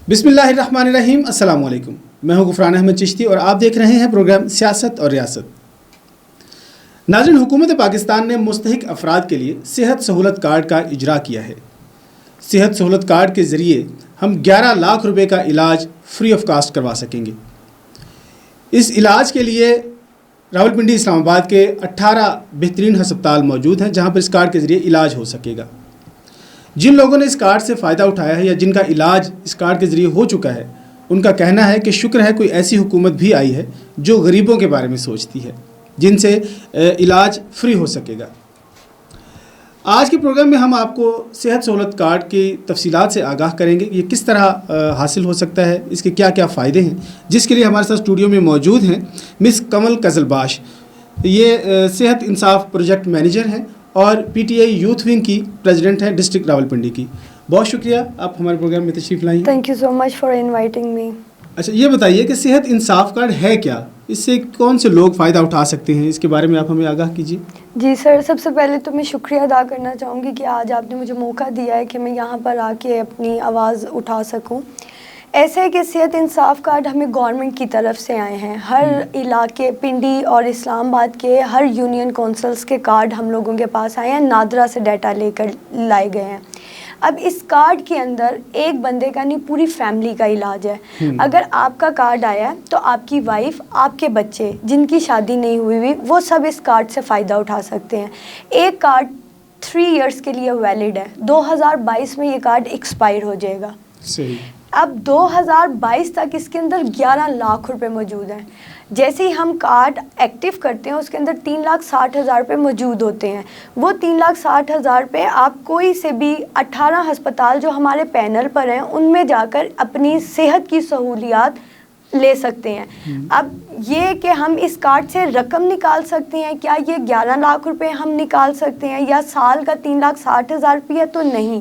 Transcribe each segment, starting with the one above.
بسم اللہ الرحمن الرحیم. السلام علیکم. میں ہوں غفران احمد چشتی اور آپ دیکھ رہے ہیں پروگرام سیاست اور ریاست. ناظرین، حکومت پاکستان نے مستحق افراد کے لیے صحت سہولت کارڈ کا اجرا کیا ہے. صحت سہولت کارڈ کے ذریعے ہم 11 لاکھ روپے کا علاج فری آف کاسٹ کروا سکیں گے. اس علاج کے لیے راولپنڈی اسلام آباد کے 18 بہترین ہسپتال موجود ہیں جہاں پر اس کارڈ کے ذریعے علاج ہو سکے گا. جن لوگوں نے اس کارڈ سے فائدہ اٹھایا ہے یا جن کا علاج اس کارڈ کے ذریعے ہو چکا ہے، ان کا کہنا ہے کہ شکر ہے کوئی ایسی حکومت بھی آئی ہے جو غریبوں کے بارے میں سوچتی ہے، جن سے علاج فری ہو سکے گا. آج کے پروگرام میں ہم آپ کو صحت سہولت کارڈ کی تفصیلات سے آگاہ کریں گے. یہ کس طرح حاصل ہو سکتا ہے، اس کے کیا کیا فائدے ہیں، جس کے لیے ہمارے ساتھ اسٹوڈیو میں موجود ہیں مس کمل قزلباش. یہ صحت انصاف پروجیکٹ مینیجر ہیں اور P T I youth wing کی پریزیڈنٹ ہیں ڈسٹرکٹ راولپنڈی کی. بہت شکریہ آپ ہمارے پروگرام میں تشریف لائیں. Thank you so much for inviting me. اچھا، یہ بتائیے کہ صحت انصاف کارڈ ہے کیا؟ اس سے کون سے لوگ فائدہ اٹھا سکتے ہیں؟ اس کے بارے میں آپ ہمیں آگاہ کیجیے. جی سر، سب سے پہلے تو میں شکریہ ادا کرنا چاہوں گی کہ آج آپ نے مجھے موقع دیا ہے کہ میں یہاں پر آ کے اپنی آواز اٹھا سکوں. ایسے ہے کہ صحت انصاف کارڈ ہمیں گورنمنٹ کی طرف سے آئے ہیں. ہر علاقے پنڈی اور اسلام آباد کے ہر یونین کونسلز کے کارڈ ہم لوگوں کے پاس آئے ہیں. نادرا سے ڈیٹا لے کر لائے گئے ہیں. اب اس کارڈ کے اندر ایک بندے کا نہیں، پوری فیملی کا علاج ہے. اگر آپ کا کارڈ آیا ہے تو آپ کی وائف، آپ کے بچے جن کی شادی نہیں ہوئی وہ سب اس کارڈ سے فائدہ اٹھا سکتے ہیں. ایک کارڈ 3 ایئرس کے لیے ویلڈ ہے. 2022 میں یہ کارڈ ایکسپائر ہو جائے گا. صحیح. اب 2022 تک اس کے اندر 11 لاکھ روپے موجود ہیں. جیسے ہی ہم کارڈ ایکٹیو کرتے ہیں اس کے اندر 3,60,000 روپے موجود ہوتے ہیں. وہ 3,60,000 روپے آپ کوئی سے بھی 18 ہسپتال جو ہمارے پینل پر ہیں ان میں جا کر اپنی صحت کی سہولیات لے سکتے ہیں. اب یہ کہ ہم اس کارڈ سے رقم نکال سکتے ہیں، کیا یہ 11 لاکھ روپے ہم نکال سکتے ہیں یا سال کا 3,60,000 روپیہ؟ تو نہیں.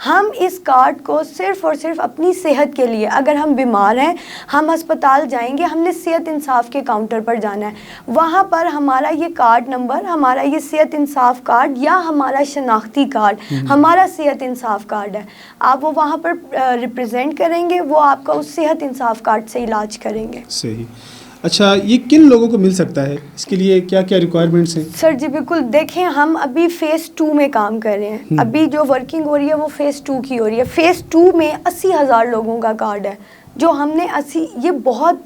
ہم اس کارڈ کو صرف اور صرف اپنی صحت کے لیے، اگر ہم بیمار ہیں ہم ہسپتال جائیں گے، ہم نے صحت انصاف کے کاؤنٹر پر جانا ہے. وہاں پر ہمارا یہ کارڈ نمبر، ہمارا یہ صحت انصاف کارڈ یا ہمارا شناختی کارڈ، ہمارا صحت انصاف کارڈ ہے، آپ وہ وہاں پر ریپرزینٹ کریں گے، وہ آپ کا اس صحت انصاف کارڈ سے علاج کریں گے. صحیح. اچھا، یہ کن لوگوں کو مل سکتا ہے؟ اس کے لیے کیا کیا ریکوائرمنٹس ہیں؟ سر جی بالکل، دیکھیں ہم ابھی فیز 2 میں کام کر رہے ہیں. ابھی جو ورکنگ ہو رہی ہے وہ فیز 2 کی ہو رہی ہے. فیز 2 میں 80,000 لوگوں کا کارڈ ہے جو ہم نے یہ بہت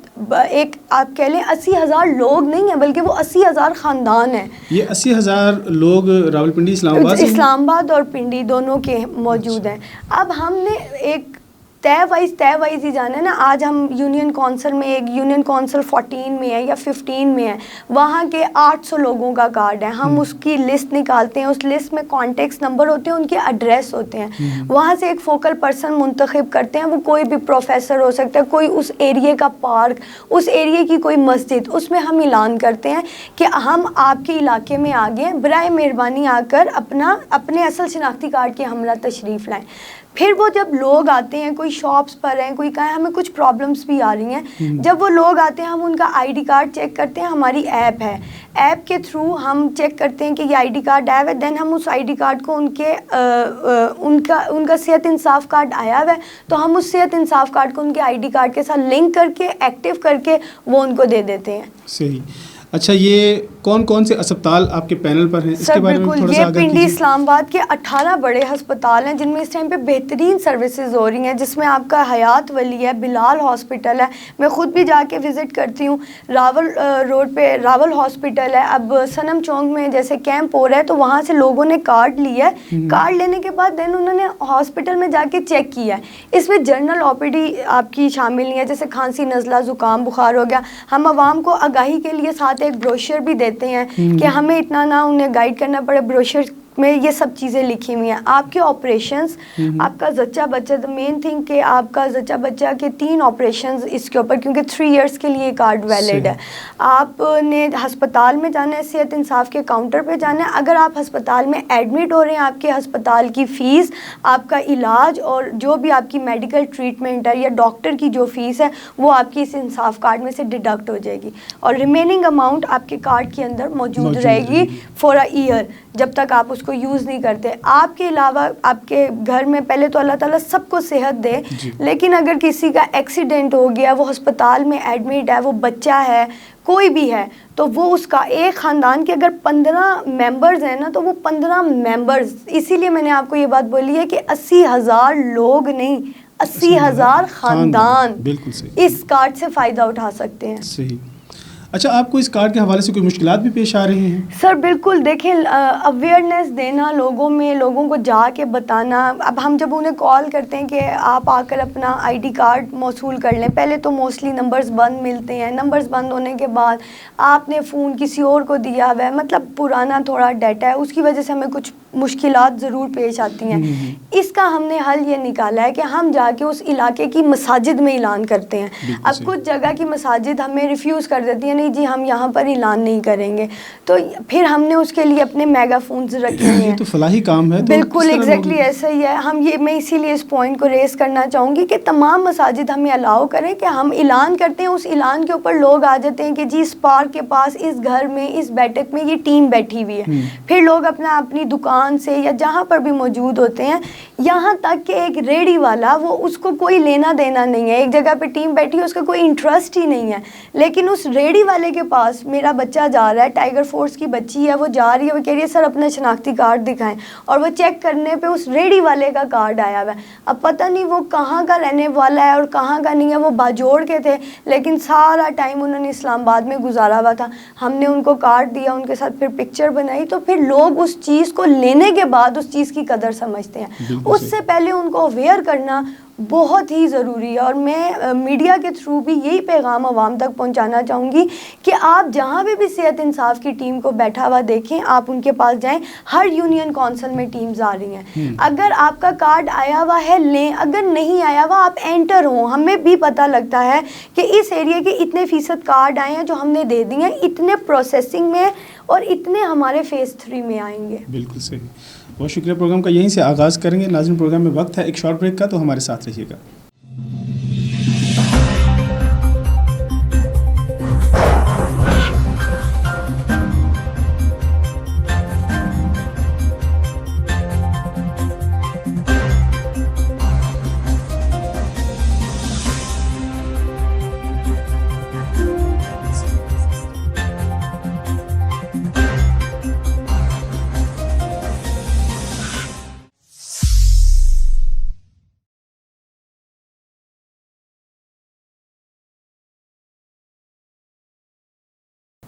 ایک آپ کہہ لیں 80,000 لوگ نہیں ہیں بلکہ وہ 80,000 خاندان ہیں. یہ 80,000 لوگ راولپنڈی اسلام آباد اور پنڈی دونوں کے موجود ہیں. اب ہم نے ایک طے وائز ہی جانا ہے نا. آج ہم یونین کونسل میں، ایک یونین کونسل 14 میں ہے یا 15 میں ہے، وہاں کے 800 لوگوں کا کارڈ ہے. ہم اس کی لسٹ نکالتے ہیں، اس لسٹ میں کانٹیکٹس نمبر ہوتے ہیں، ان کے ایڈریس ہوتے ہیں. وہاں سے ایک فوکل پرسن منتخب کرتے ہیں. وہ کوئی بھی پروفیسر ہو سکتا ہے، کوئی اس ایریے کا پارک، اس ایریے کی کوئی مسجد، اس میں ہم اعلان کرتے ہیں کہ ہم آپ کے علاقے میں آ گئے، برائے مہربانی آ کر اپنے اصل شناختی کارڈ کے ہمراہ تشریف لائیں. پھر وہ جب لوگ آتے ہیں، کوئی شاپس پر ہیں، کوئی کہیں ہمیں کچھ پرابلمس بھی آ رہی ہیں، جب وہ لوگ آتے ہیں ہم ان کا آئی ڈی کارڈ چیک کرتے ہیں. ہماری ایپ ہے، ایپ کے تھرو ہم چیک کرتے ہیں کہ یہ آئی ڈی کارڈ آیا ہوا ہے. دین ہم اس آئی ڈی کارڈ کو ان کا صحت انصاف کارڈ آیا ہوا ہے تو ہم اس صحت انصاف کارڈ کو ان کے آئی ڈی کارڈ کے ساتھ لنک کر کے ایکٹیو کر کے وہ ان کو دے دیتے ہیں. صحیح. اچھا، یہ کون کون سے اسپتال آپ کے پینل پر ہیں؟ اس کے بارے میں تھوڑا سا آگاہ کیجیے. پنڈی اسلام آباد کے 18 بڑے ہسپتال ہیں جن میں اس ٹائم پہ بہترین سروسز ہو رہی ہیں، جس میں آپ کا حیات ولی ہے، بلال ہاسپٹل ہے، میں خود بھی جا کے وزٹ کرتی ہوں. راول روڈ پہ راول ہاسپٹل ہے. اب صنم چونک میں جیسے کیمپ ہو رہا ہے تو وہاں سے لوگوں نے کارڈ لیا ہے. کارڈ لینے کے بعد دین انہوں نے ہاسپٹل میں جا کے چیک کیا ہے. اس میں جنرل او پی ڈی آپ کی شامل نہیں ہے، جیسے کھانسی، نزلہ، زکام، بخار ہو گیا. ہم عوام کو آگاہی کے لیے ساتھ ایک بروشر بھی دیتے ہیں کہ ہمیں اتنا نہ انہیں گائیڈ کرنا پڑے. بروشر میں یہ سب چیزیں لکھی ہوئی ہیں. آپ کے آپریشنز، آپ کا زچہ بچہ، دا مین تھنگ کہ آپ کا زچہ بچہ کے 3 آپریشنز اس کے اوپر، کیونکہ 3 ایئرس کے لیے کارڈ ویلڈ ہے. آپ نے ہسپتال میں جانا ہے، صحت انصاف کے کاؤنٹر پہ جانا ہے. اگر آپ ہسپتال میں ایڈمٹ ہو رہے ہیں، آپ کے ہسپتال کی فیس، آپ کا علاج اور جو بھی آپ کی میڈیکل ٹریٹمنٹ ہے یا ڈاکٹر کی جو فیس ہے وہ آپ کی اس انصاف کارڈ میں سے ڈیڈکٹ ہو جائے گی اور ریمیننگ اماؤنٹ آپ کے کارڈ کے اندر موجود رہے گی فور اے ایئر، جب تک آپ اس کو کو یوز نہیں کرتے. آپ کے علاوہ آپ کے گھر میں پہلے تو اللہ تعالیٰ سب کو صحت دے, لیکن اگر کسی کا ایکسیڈنٹ ہو گیا, وہ ہسپتال میں ایڈمٹ ہے, وہ بچہ ہے, کوئی بھی ہے, تو وہ اس کا ایک خاندان کے اگر 15 ممبرز ہیں نا, تو وہ 15 ممبرز, اسی لیے میں نے آپ کو یہ بات بولی ہے کہ 80,000 لوگ نہیں, 80,000 خاندان بالکل صحیح اس کارڈ سے فائدہ اٹھا سکتے ہیں. صحیح. اچھا, آپ کو اس کارڈ کے حوالے سے کوئی مشکلات بھی پیش آ رہی ہیں؟ سر بالکل, دیکھیں اویئرنیس دینا لوگوں میں, لوگوں کو جا کے بتانا. اب ہم جب انہیں کال کرتے ہیں کہ آپ آ کر اپنا ID کارڈ موصول کر لیں, پہلے تو موسٹلی نمبرز بند ملتے ہیں, نمبرز بند ہونے کے بعد آپ نے فون کسی اور کو دیا ہوا ہے, مطلب پرانا تھوڑا ڈیٹا ہے, اس کی وجہ سے ہمیں کچھ مشکلات ضرور پیش آتی ہیں. اس کا ہم نے حل یہ نکالا ہے کہ ہم جا کے اس علاقے کی مساجد میں اعلان کرتے ہیں. اب کچھ جگہ کی مساجد ہمیں ریفیوز کر دیتی ہیں, نہیں جی ہم یہاں پر اعلان نہیں کریں گے, تو پھر ہم نے اس کے لیے اپنے میگا فونز رکھے ہیں. یہ تو فلاحی کام ہے. بالکل ایگزیکٹلی ایسا ہی ہے. میں اسی لیے اس پوائنٹ کو ریز کرنا چاہوں گی کہ تمام مساجد ہمیں الاؤ کریں کہ ہم اعلان کرتے ہیں, اس اعلان کے اوپر لوگ آ جاتے ہیں کہ جی اس پارک کے پاس, اس گھر میں, اس بیٹھک میں یہ ٹیم بیٹھی ہوئی ہے. پھر لوگ اپنی دکان سے یا جہاں پر بھی موجود ہوتے ہیں, یہاں تک کہ ایک ریڑھی والا, وہ اس کو کوئی لینا دینا نہیں ہے, ایک جگہ پہ ٹیم بیٹھی ہے, اس کا کوئی انٹرسٹ ہی نہیں ہے, لیکن اس ریڑھی والے کے پاس میرا بچہ جا رہا ہے, ٹائیگر فورس کی بچی ہے, وہ جا رہی ہے, وہ کہہ رہی ہے سر اپنا شناختی کارڈ دکھائیں, اور وہ چیک کرنے پہ اس ریڑھی والے کا کارڈ آیا ہوا ہے. اب پتہ نہیں وہ کہاں کا رہنے والا ہے اور کہاں کا نہیں ہے, وہ باجوڑ کے تھے, لیکن سارا ٹائم انہوں نے اسلام آباد میں گزارا ہوا تھا. ہم نے ان کو کارڈ دیا, ان کے ساتھ پھر پکچر بنائی, تو پھر لوگ اس چیز کو لینے کے بعد اس چیز کی قدر سمجھتے ہیں. اس سے پہلے ان کو اویئر کرنا بہت ہی ضروری ہے. اور میں میڈیا کے تھرو بھی یہی پیغام عوام تک پہنچانا چاہوں گی کہ آپ جہاں بھی صحت انصاف کی ٹیم کو بیٹھا ہوا دیکھیں, آپ ان کے پاس جائیں. ہر یونین کونسل میں ٹیمز آ رہی ہیں, اگر آپ کا کارڈ آیا ہوا ہے لیں, اگر نہیں آیا ہوا آپ انٹر ہوں. ہمیں بھی پتہ لگتا ہے کہ اس ایریا کے اتنے فیصد کارڈ آئے ہیں جو ہم نے دے دیے ہیں, اتنے پروسیسنگ میں اور اتنے ہمارے فیز 3 میں آئیں گے. بالکل صحیح, بہت شکریہ. پروگرام کا یہیں سے آغاز کریں گے. ناظرین, پروگرام میں وقت ہے ایک شارٹ بریک کا, تو ہمارے ساتھ رہیے گا.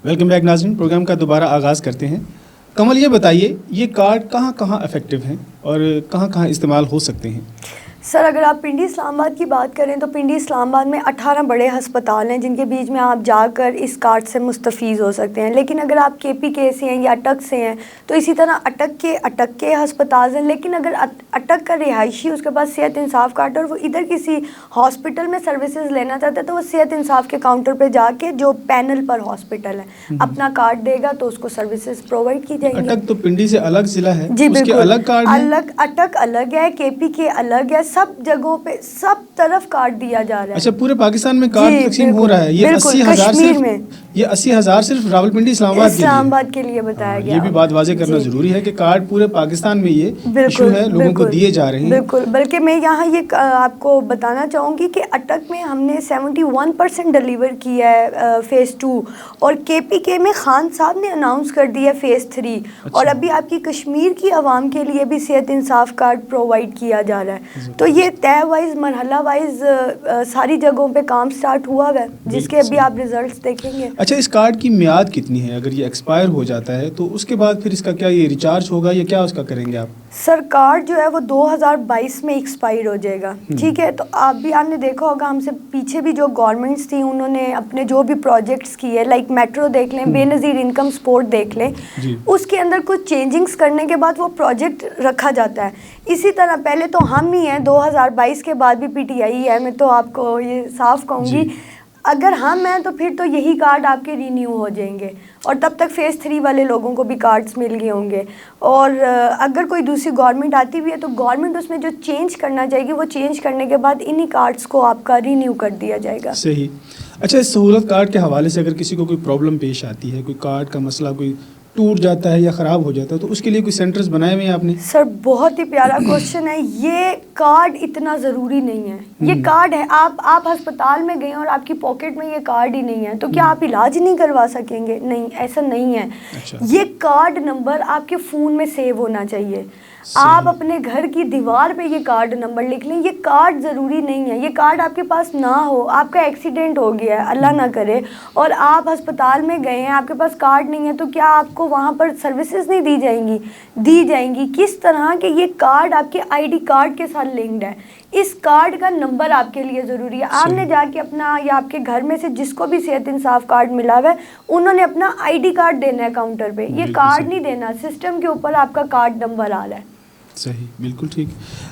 ویلکم بیک ناظرین, پروگرام کا دوبارہ آغاز کرتے ہیں. کمل, یہ بتائیے یہ کارڈ کہاں کہاں افیکٹو ہیں اور کہاں کہاں استعمال ہو سکتے ہیں؟ سر اگر آپ پنڈی اسلام آباد کی بات کریں تو پنڈی اسلام آباد میں 18 بڑے ہسپتال ہیں جن کے بیچ میں آپ جا کر اس کارڈ سے مستفیض ہو سکتے ہیں. لیکن اگر آپ KPK سے ہیں یا اٹک سے ہیں تو اسی طرح اٹک کے ہسپتال ہیں. لیکن اگر اٹک کا رہائشی اس کے پاس صحت انصاف کارڈ اور وہ ادھر کسی ہاسپٹل میں سروسز لینا چاہتا ہے تو وہ صحت انصاف کے کاؤنٹر پہ جا کے جو پینل پر ہاسپٹل ہے اپنا کارڈ دے گا تو اس کو سروسز پرووائڈ کی جائیں گی. اٹک تو پنڈی سے الگ ضلع ہے, جی اس کے الگ کارڈ ہیں. الگ اٹک الگ ہے, KPK الگ ہے, سب جگہوں پہ سب طرف کارڈ دیا جا رہا ہے. اچھا, پورے پاکستان میں کارڈ تقسیم ہو رہا ہے. یہ 80,000 صرف راولپنڈی اسلام آباد کے لیے بتایا گیا. یہ بھی بات واضح کرنا ضروری ہے کہ کارڈ پورے پاکستان میں یہ ایشو ہے, لوگوں کو دیے جا رہے ہیں. بالکل, بلکہ میں یہاں یہ آپ کو بتانا چاہوں گی کہ اٹک میں ہم نے 71% ڈلیور کیا ہے فیز 2, اور KPK میں خان صاحب نے اناؤنس کر دیا فیز 3. اور ابھی آپ کی کشمیر کی عوام کے لیے بھی صحت انصاف کارڈ پرووائڈ کیا جا رہا ہے. تو یہ طے وائز مرحلہ وائز ساری جگہوں پہ کام سٹارٹ ہوا ہے جس کے ابھی آپ ریزلٹس دیکھیں گے. اچھا, اس کارڈ کی میعاد کتنی ہے؟ اگر یہ ایکسپائر ہو جاتا ہے تو اس کے بعد پھر اس کا کیا یہ ریچارج ہوگا یا کیا اس کا کریں گے آپ؟ سر کارڈ جو ہے وہ 2022 میں ایکسپائر ہو جائے گا. ٹھیک ہے, تو آپ نے دیکھا ہوگا ہم سے پیچھے بھی جو گورنمنٹس تھیں انہوں نے اپنے جو بھی پروجیکٹس کیے, لائک میٹرو دیکھ لیں, بے نظیر انکم سپورٹ دیکھ لیں, اس کے اندر کچھ چینجنگس کرنے کے بعد وہ پروجیکٹ رکھا جاتا ہے. اسی طرح پہلے تو ہم ہی ہیں, 2022 کے بعد بھی PTI ہے, میں تو آپ کو یہ صاف کہوں گی اگر ہم ہیں تو پھر تو یہی کارڈ آپ کے رینیو ہو جائیں گے, اور تب تک فیز 3 والے لوگوں کو بھی کارڈز مل گئے ہوں گے. اور اگر کوئی دوسری گورنمنٹ آتی بھی ہے تو گورنمنٹ اس میں جو چینج کرنا چاہے گی وہ چینج کرنے کے بعد انہی کارڈز کو آپ کا رینیو کر دیا جائے گا. صحیح. اچھا, اس سہولت کارڈ کے حوالے سے اگر کسی کو کوئی پرابلم پیش آتی ہے, کوئی کارڈ کا مسئلہ کوئی ٹوٹ جاتا ہے یا خراب ہو جاتا ہے تو اس کے لیے کوئی سینٹرز بنائے ہوئے ہیں آپ نے؟ سر بہت ہی پیارا کوشچن ہے. یہ کارڈ اتنا ضروری نہیں ہے. یہ کارڈ ہے, آپ ہسپتال میں گئے اور آپ کی پاکٹ میں یہ کارڈ ہی نہیں ہے تو کیا آپ علاج نہیں کروا سکیں گے؟ نہیں, ایسا نہیں ہے. یہ کارڈ نمبر آپ کے فون میں سیو ہونا چاہیے. آپ اپنے گھر کی دیوار پہ یہ کارڈ نمبر لکھ لیں. یہ کارڈ ضروری نہیں ہے. یہ کارڈ آپ کے پاس نہ ہو, آپ کا ایکسیڈنٹ ہو گیا ہے, اللہ نہ کرے, اور آپ ہسپتال میں گئے ہیں, آپ کے پاس کارڈ نہیں ہے, تو کیا آپ کو وہاں پر سروسز نہیں دی جائیں گی؟ دی جائیں گی. کس طرح کہ یہ کارڈ آپ کے آئی ڈی کارڈ کے ساتھ لنکڈ ہے. اس کارڈ کا نمبر آپ کے لیے ضروری ہے. آپ نے جا کے اپنا, یا آپ کے گھر میں سے جس کو بھی صحت انصاف کارڈ ملا ہوا ہے, انہوں نے اپنا آئی ڈی کارڈ دینا ہے کاؤنٹر پہ. یہ کارڈ نہیں دینا, سسٹم کے اوپر آپ کا کارڈ نمبر آ رہا ہے. صحیح, بالکل ٹھیک.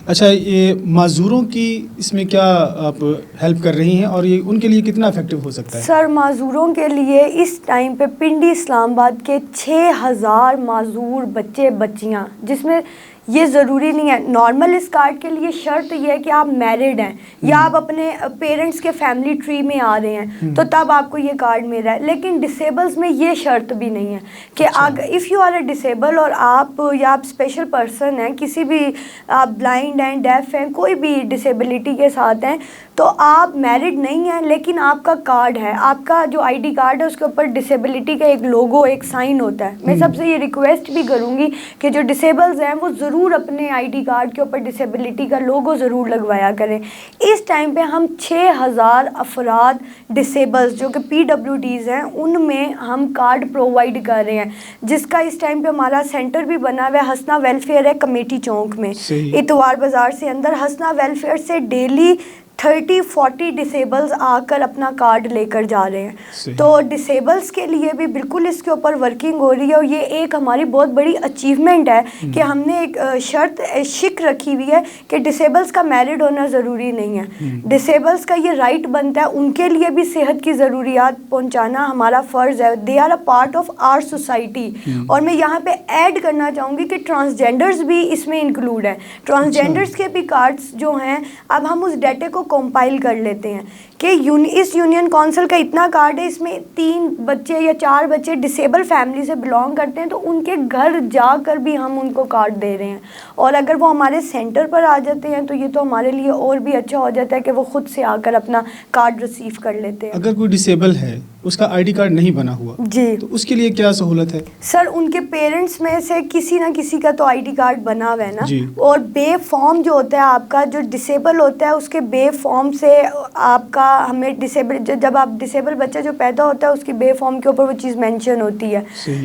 اچھا, یہ معذوروں کی اس میں کیا آپ ہیلپ کر رہی ہیں اور یہ ان کے لیے کتنا افیکٹو ہو سکتا ہے؟ سر معذوروں کے لیے اس ٹائم پہ پنڈی اسلام آباد کے 6000 معذور بچے بچیاں, جس میں یہ ضروری نہیں ہے نارمل. اس کارڈ کے لیے شرط یہ ہے کہ آپ میرڈ ہیں یا آپ اپنے پیرنٹس کے فیملی ٹری میں آ رہے ہیں تو تب آپ کو یہ کارڈ مل رہا ہے. لیکن ڈسیبلز میں یہ شرط بھی نہیں ہے کہ if you are a disable اور آپ یا آپ اسپیشل پرسن ہیں, کسی بھی آپ بلائنڈ ہیں, ڈیف ہیں, کوئی بھی ڈسیبلٹی کے ساتھ ہیں, تو آپ میرڈ نہیں ہیں لیکن آپ کا کارڈ ہے, آپ کا جو آئی ڈی کارڈ ہے اس کے اوپر ڈسیبلٹی کا ایک لوگو, ایک سائن ہوتا ہے. میں سب سے یہ ریکویسٹ بھی کروں گی کہ جو ڈسیبلز ہیں وہ ضرور اپنے آئی ڈی کارڈ کے اوپر ڈسیبلٹی کا لوگو ضرور لگوایا کریں. اس ٹائم پہ ہم 6000 افراد ڈسیبلز جو کہ پی ڈبلیو ڈیز ہیں ان میں ہم کارڈ پرووائڈ کر رہے ہیں, جس کا اس ٹائم پہ ہمارا سینٹر بھی بنا ہوا ہے. ہسنا ویلفیئر ہے کمیٹی چوک میں, اتوار بازار سے اندر. ہسنا ویلفیئر سے ڈیلی 30-40 ڈسیبلز آ کر اپنا کارڈ لے کر جا رہے ہیں. تو ڈسیبلز کے لیے بھی بالکل اس کے اوپر ورکنگ ہو رہی ہے, اور یہ ایک ہماری بہت بڑی اچیومنٹ ہے کہ ہم نے ایک شرط شک رکھی ہوئی ہے کہ ڈسیبلز کا میرڈ ہونا ضروری نہیں ہے. ڈسیبلز کا یہ رائٹ بنتا ہے, ان کے لیے بھی صحت کی ضروریات پہنچانا ہمارا فرض ہے. They are a part of our society. اور میں یہاں پہ ایڈ کرنا چاہوں گی کہ ٹرانسجینڈرز بھی اس میں انکلوڈ ہیں. ٹرانسجینڈرز کے بھی کارڈز جو ہیں, اب ہم اس ڈیٹے کو کمپائل کر لیتے ہیں کہ اس یونین کونسل کا اتنا کارڈ ہے, اس میں 3 بچے یا 4 بچے ڈسیبل فیملی سے بلانگ کرتے ہیں, تو ان کے گھر جا کر بھی ہم ان کو کارڈ دے رہے ہیں. اور اگر وہ ہمارے سینٹر پر آ جاتے ہیں تو یہ تو ہمارے لیے اور بھی اچھا ہو جاتا ہے کہ وہ خود سے آ کر اپنا کارڈ ریسیو کر لیتے ہیں. اگر کوئی ڈسیبل ہے, اس کا آئی ڈی کارڈ نہیں بنا ہوا, جی, تو اس کے لیے کیا سہولت ہے؟ سر ان کے پیرنٹس میں سے کسی نہ کسی کا تو آئی ڈی کارڈ بنا ہوا ہے نا, اور بے فارم جو ہوتا ہے آپ کا, جو ڈسیبل ہوتا ہے اس کے بے فارم سے آپ کا ہمیں ڈسیبل, جب آپ ڈسیبل بچہ جو پیدا ہوتا ہے اس کی بے فارم کے اوپر وہ چیز مینشن ہوتی ہے.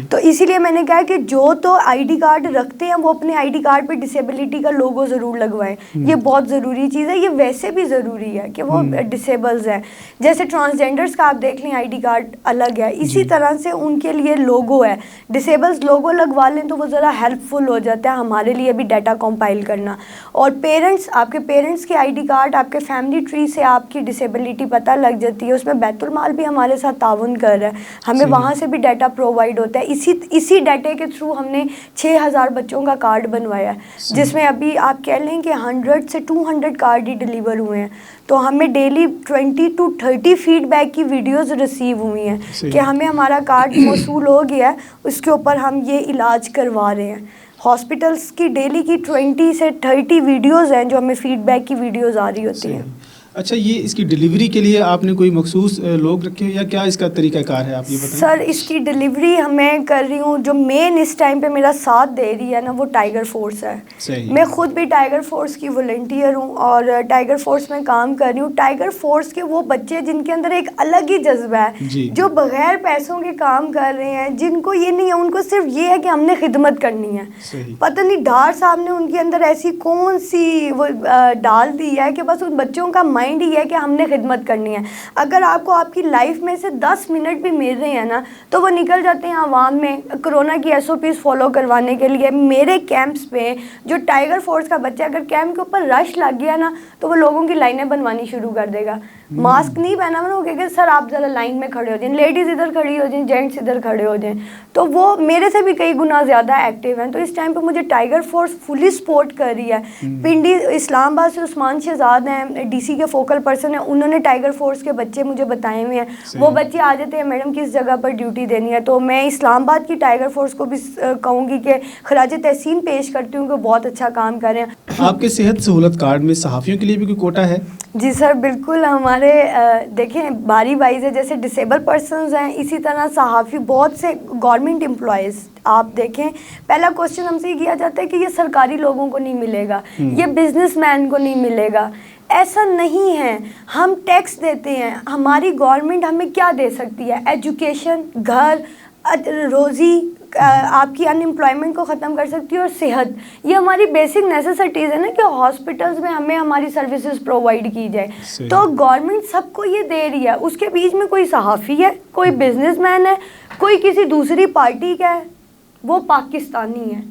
تو اسی لیے میں نے کہا کہ جو تو آئی ڈی کارڈ رکھتے ہیں وہ اپنے آئی ڈی کارڈ پہ ڈسیبلٹی کا لوگو ضرور لگوائیں. یہ بہت ضروری چیز ہے. یہ ویسے بھی ضروری ہے کہ وہ ڈسیبلز ہیں. جیسے ٹرانسجینڈرز کا آپ دیکھ لیں آئی ڈی کارڈ الگ ہے, اسی طرح سے ان کے لیے لوگو ہے. ڈسیبلز لوگو لگوا لیں تو وہ ذرا ہیلپ فل ہو جاتا ہے ہمارے لیے بھی ڈیٹا کمپائل کرنا. اور پیرنٹس, آپ کے پیرنٹس کے آئی ڈی کارڈ, آپ کے فیملی ٹری سے آپ کی ڈسیبلٹی پتہ لگ جاتی ہے. اس میں بیت المال بھی ہمارے ساتھ تعاون کر رہا ہے, ہمیں وہاں سے بھی ڈیٹا پرووائڈ ہوتا ہے. اسی ڈیٹے کے تھرو ہم نے 6000 بچوں کا کارڈ بنوایا ہے, جس میں ابھی آپ کہہ لیں کہ 100 سے 200 کارڈ ہی ڈلیور ہوئے ہیں. تو ہمیں ڈیلی 20 to 30 فیڈ بیک کی ویڈیوز ریسیو ہوئی ہیں کہ ہمیں ہمارا کارڈ موصول ہو گیا ہے, اس کے اوپر ہم یہ علاج کروا رہے ہیں. ہاسپٹلس کی ڈیلی کی 20 سے 30 ویڈیوز ہیں جو ہمیں فیڈ بیک کی ویڈیوز آ رہی ہوتی ہیں. اچھا, یہ اس کی ڈلیوری کے لیے آپ نے کوئی مخصوص لوگ رکھے یا کیا اس کا طریقہ کار ہے, آپ یہ بتائیں. سر اس کی ڈلیوری میں کر رہی ہوں, جو مین اس ٹائم پہ میرا ساتھ دے رہی ہے نا وہ ٹائیگر فورس ہے. میں خود بھی ٹائیگر فورس کی والنٹیئر ہوں اور ٹائیگر فورس میں کام کر رہی ہوں. ٹائیگر فورس کے وہ بچے جن کے اندر ایک الگ ہی جذبہ ہے, جو بغیر پیسوں کے کام کر رہے ہیں, جن کو یہ نہیں ہے, ان کو صرف یہ ہے کہ ہم نے خدمت کرنی ہے. پتہ نہیں ڈار صاحب نے ان کے اندر ایسی کون سی وہ ڈال دی ہے کہ بس ان بچوں کا مائنڈ ہی ہے کہ ہم نے خدمت کرنی ہے. اگر آپ کو آپ کی لائف میں سے 10 منٹ بھی مل رہے ہیں نا, تو وہ نکل جاتے ہیں عوام میں کرونا کی SOPs فالو کروانے کے لیے. میرے کیمپس پہ جو ٹائیگر فورس کا بچہ اگر کیمپ کے اوپر رش لگ گیا نا, تو وہ لوگوں کی لائنیں بنوانی شروع کر دے گا. ماسک نہیں پہنا ہوا نا، وہ کہے سر آپ ذرا لائن میں کھڑے ہو جائیں، لیڈیز ادھر کھڑی ہو جائیں، جینٹس ادھر کھڑے ہو جائیں. تو وہ میرے سے بھی کئی گنا زیادہ ایکٹیو ہیں. تو اس ٹائم پہ مجھے ٹائیگر فورس فلی سپورٹ کر رہی ہے. پنڈی اسلام آباد سے عثمان شہزاد ہیں ڈی سی کے فوکل پرسن ہیں، انہوں نے ٹائیگر فورس کے بچے مجھے بتائے ہوئے ہیں. وہ بچے آ جاتے ہیں میڈم کس جگہ پر ڈیوٹی دینی ہے. تو میں اسلام آباد کی ٹائیگر فورس کو بھی کہوں گی کہ خراج تحسین پیش کرتی ہوں کہ بہت اچھا کام کر رہے ہیں. آپ کے صحت سہولت کارڈ میں صحافیوں کے لیے بھی کوئی کوٹا ہے؟ جی سر بالکل. ہمارے دیکھیں باری وائز ہے، جیسے ڈسیبل پرسنز ہیں، اسی طرح صحافی، بہت سے گورنمنٹ امپلائیز. آپ دیکھیں پہلا کوشچن ہم سے یہ کیا جاتا ہے کہ یہ سرکاری لوگوں کو نہیں ملے گا، یہ بزنس مین کو نہیں ملے گا. ایسا نہیں ہے. ہم ٹیکس دیتے ہیں، ہماری گورنمنٹ ہمیں کیا دے سکتی ہے؟ ایجوکیشن، گھر، روزی، آپ کی ان امپلائمنٹ کو ختم کر سکتی ہے، اور صحت. یہ ہماری بیسک نیسیسٹیز ہے نا کہ ہاسپٹلس میں ہمیں ہماری سروسز پرووائڈ کی جائے. تو گورنمنٹ سب کو یہ دے رہی ہے. اس کے بیچ میں کوئی صحافی ہے، کوئی بزنس مین ہے، کوئی کسی دوسری پارٹی کا ہے، وہ پاکستانی ہے.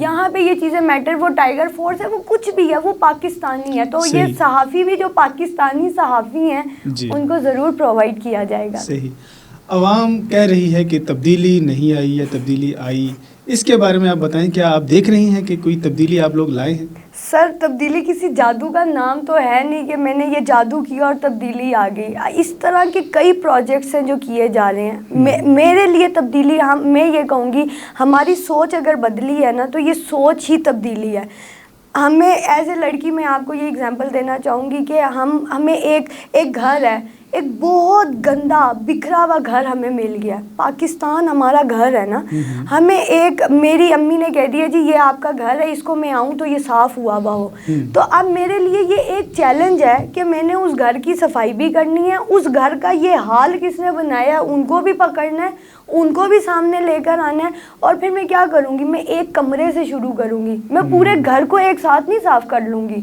یہاں پہ یہ چیزیں میٹر. وہ ٹائیگر فورس ہے، وہ کچھ بھی ہے، وہ پاکستانی ہے. تو یہ صحافی بھی جو پاکستانی صحافی ہیں ان کو ضرور پرووائڈ کیا جائے گا. صحیح. عوام کہہ رہی ہے کہ تبدیلی نہیں آئی یا تبدیلی آئی، اس کے بارے میں آپ بتائیں. کیا آپ دیکھ رہی ہیں کہ کوئی تبدیلی آپ لوگ لائے ہیں؟ سر تبدیلی کسی جادو کا نام تو ہے نہیں کہ میں نے یہ جادو کیا اور تبدیلی آ گئی. اس طرح کے کئی پروجیکٹس ہیں جو کیے جا رہے ہیں. میرے لیے تبدیلی، میں یہ کہوں گی ہماری سوچ اگر بدلی ہے نا تو یہ سوچ ہی تبدیلی ہے. ہمیں ایز اے لڑکی میں آپ کو یہ اگزامپل دینا چاہوں گی کہ ہمیں ایک گھر ہے، ایک بہت گندا بکھرا ہوا گھر ہمیں مل گیا. پاکستان ہمارا گھر ہے نا. ہمیں میری امی نے کہہ دیا جی یہ آپ کا گھر ہے، اس کو میں آؤں تو یہ صاف ہوا ہوا ہو. تو اب میرے لیے یہ ایک چیلنج ہے کہ میں نے اس گھر کی صفائی بھی کرنی ہے. اس گھر کا یہ حال کس نے بنایا ہے ان کو بھی پکڑنا ہے، ان کو بھی سامنے لے کر آنا ہے. اور پھر میں کیا کروں گی؟ میں ایک کمرے سے شروع کروں گی. میں پورے گھر کو ایک ساتھ نہیں صاف کر لوں گی.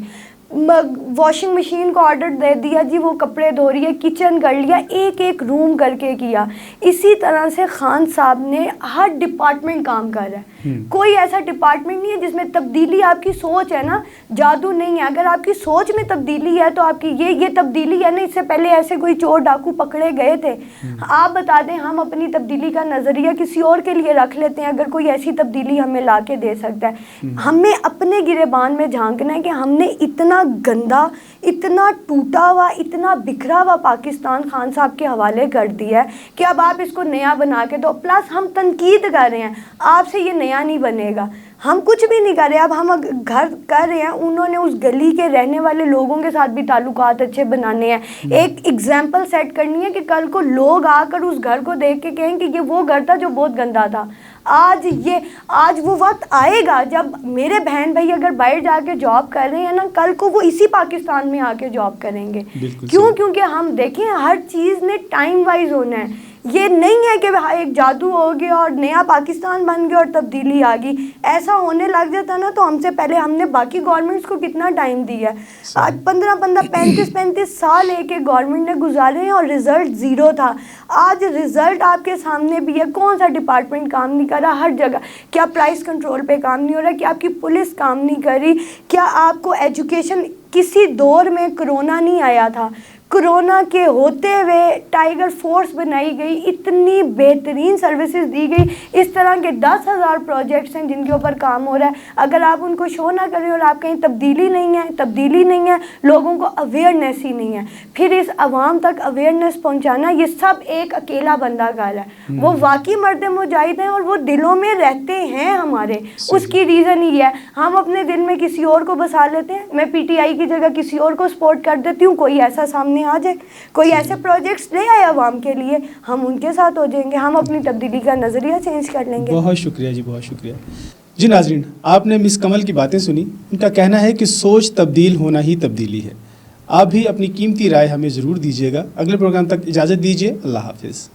واشنگ مشین کو آرڈر دے دیا جی وہ کپڑے دھو رہی ہے، کچن کر لیا، ایک ایک روم کر کے کیا. اسی طرح سے خان صاحب نے ہر ڈپارٹمنٹ کام کر رہا ہے. کوئی ایسا ڈپارٹمنٹ نہیں ہے جس میں تبدیلی آپ کی سوچ ہے نا، جادو نہیں ہے. اگر آپ کی سوچ میں تبدیلی ہے تو آپ کی یہ تبدیلی ہے نا. اس سے پہلے ایسے کوئی چور ڈاکو پکڑے گئے تھے. آپ بتا دیں ہم اپنی تبدیلی کا نظریہ کسی اور کے لیے رکھ لیتے ہیں اگر کوئی ایسی تبدیلی ہمیں لا کے دے سکتا ہے. ہمیں اپنے گریبان میں جھانکنا ہے کہ ہم نے اتنا گندا، اتنا ٹوٹا ہوا، اتنا بکھرا ہوا پاکستان خان صاحب کے حوالے کر دیا ہے کہ اب آپ اس کو نیا بنا کے دو. پلس ہم تنقید کر رہے ہیں، آپ سے یہ نیا نہیں بنے گا. ہم کچھ بھی نہیں کر رہے. اب ہم گھر کر رہے ہیں، انہوں نے اس گلی کے رہنے والے لوگوں کے ساتھ بھی تعلقات اچھے بنانے ہیں. ایک ایگزامپل سیٹ کرنی ہے کہ کل کو لوگ آ کر اس گھر کو دیکھ کے کہیں کہ یہ وہ گھر تھا جو بہت گندا تھا. آج وہ وقت آئے گا جب میرے بہن بھائی اگر باہر جا کے جاب کر رہے ہیں نا، کل کو وہ اسی پاکستان میں آ کے جاب کریں گے. کیونکہ ہم دیکھیں ہر چیز نے ٹائم وائز ہونا ہے. یہ نہیں ہے کہ ایک جادو ہو گیا اور نیا پاکستان بن گیا اور تبدیلی آ گئی. ایسا ہونے لگ جاتا نا تو ہم سے پہلے ہم نے باقی گورنمنٹس کو کتنا ٹائم دیا ہے. آج 35 سال ایک گورنمنٹ نے گزارے ہیں اور رزلٹ زیرو تھا. آج رزلٹ آپ کے سامنے بھی ہے. کون سا ڈپارٹمنٹ کام نہیں کر رہا؟ ہر جگہ. کیا پرائس کنٹرول پہ کام نہیں ہو رہا؟ کیا آپ کی پولیس کام نہیں کر رہی؟ کیا آپ کو ایجوکیشن، کسی دور میں کرونا نہیں آیا تھا، کرونا کے ہوتے ہوئے ٹائیگر فورس بنائی گئی، اتنی بہترین سروسز دی گئی. اس طرح کے 10,000 پروجیکٹس ہیں جن کے اوپر کام ہو رہا ہے. اگر آپ ان کو شو نہ کریں اور آپ کہیں تبدیلی نہیں ہے، لوگوں کو اویئرنیس ہی نہیں ہے. پھر اس عوام تک اویئرنیس پہنچانا یہ سب ایک اکیلا بندہ کر ہے. وہ واقعی مرد مجاہد ہیں اور وہ دلوں میں رہتے ہیں ہمارے. اس کی ریزن یہ ہے ہم اپنے دل میں کسی اور کو بسا لیتے ہیں. میں پی ٹی آئی کی جگہ کسی اور کو سپورٹ کر دیتی ہوں. کوئی ایسا سامنے آ جائے، کوئی ایسے پروجیکٹس لے آئے عوام کے لیے، ہم ان کے ساتھ ہو جائیں گے. ہم اپنی تبدیلی کا نظریہ چینج کر لیں گے. بہت شکریہ جی، بہت شکریہ. جی ناظرین، آپ نے مس کمل کی باتیں سنی. ان کا کہنا ہے کہ سوچ تبدیل ہونا ہی تبدیلی ہے. آپ بھی اپنی قیمتی رائے ہمیں ضرور دیجیے گا. اگلے پروگرام تک اجازت دیجیے. اللہ حافظ.